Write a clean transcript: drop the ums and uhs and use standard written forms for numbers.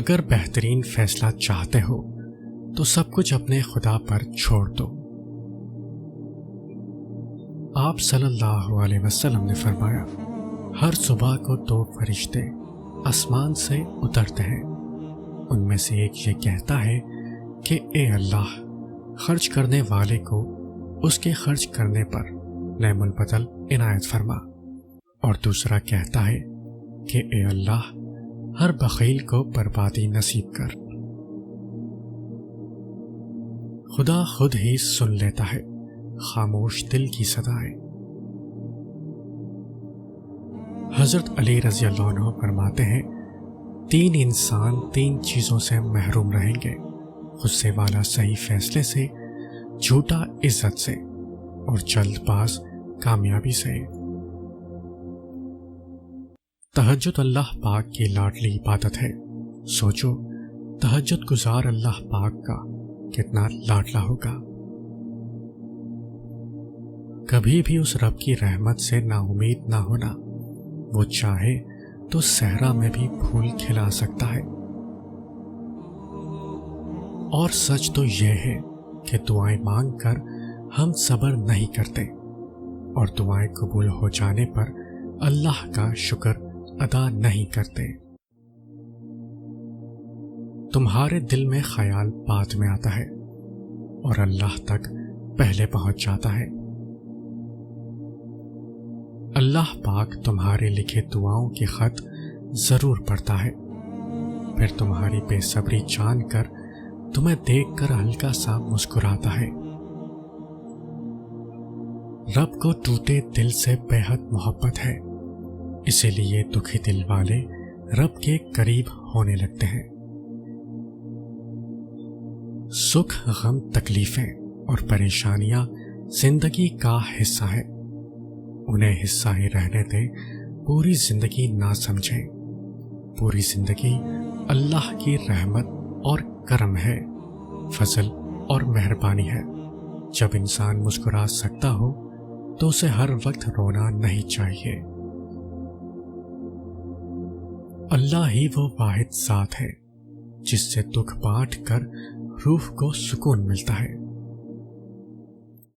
اگر بہترین فیصلہ چاہتے ہو تو سب کچھ اپنے خدا پر چھوڑ دو۔ آپ صلی اللہ علیہ وسلم نے فرمایا، ہر صبح کو 2 فرشتے آسمان سے اترتے ہیں، ان میں سے ایک یہ کہتا ہے کہ اے اللہ، خرچ کرنے والے کو اس کے خرچ کرنے پر نعم البدل عنایت فرما، اور دوسرا کہتا ہے کہ اے اللہ، ہر بخیل کو بربادی نصیب کر۔ خدا خود ہی سن لیتا ہے خاموش دل کی صدائیں۔ حضرت علی رضی اللہ عنہ فرماتے ہیں، 3 انسان 3 چیزوں سے محروم رہیں گے، غصے والا صحیح فیصلے سے، جھوٹا عزت سے، اور جلد باز کامیابی سے۔ تہجد اللہ پاک کی لاڈلی عبادت ہے۔ سوچو، تہجد گزار اللہ پاک کا کتنا لاڈلا ہوگا۔ کبھی بھی اس رب کی رحمت سے نا امید نہ ہونا، وہ چاہے تو صحرا میں بھی پھول کھلا سکتا ہے۔ اور سچ تو یہ ہے کہ دعائیں مانگ کر ہم صبر نہیں کرتے، اور دعائیں قبول ہو جانے پر اللہ کا شکر ادا نہیں کرتے۔ تمہارے دل میں خیال بعد میں آتا ہے اور اللہ تک پہلے پہنچ جاتا ہے۔ اللہ پاک تمہارے لکھے دعاؤں کے خط ضرور پڑھتا ہے، پھر تمہاری بے صبری جان کر تمہیں دیکھ کر ہلکا سا مسکراتا ہے۔ رب کو ٹوٹے دل سے بے حد محبت ہے، اسی لیے دکھی دل والے رب کے قریب ہونے لگتے ہیں۔ سکھ، غم، تکلیفیں اور پریشانیاں زندگی کا حصہ ہیں، انہیں حصہ ہی رہنے دیں، پوری زندگی نہ سمجھیں۔ پوری زندگی اللہ کی رحمت اور کرم ہے، فضل اور مہربانی ہے۔ جب انسان مسکرا سکتا ہو تو اسے ہر وقت رونا نہیں چاہیے۔ اللہ ہی وہ واحد ذات ہے جس سے دکھ بانٹ کر روح کو سکون ملتا ہے۔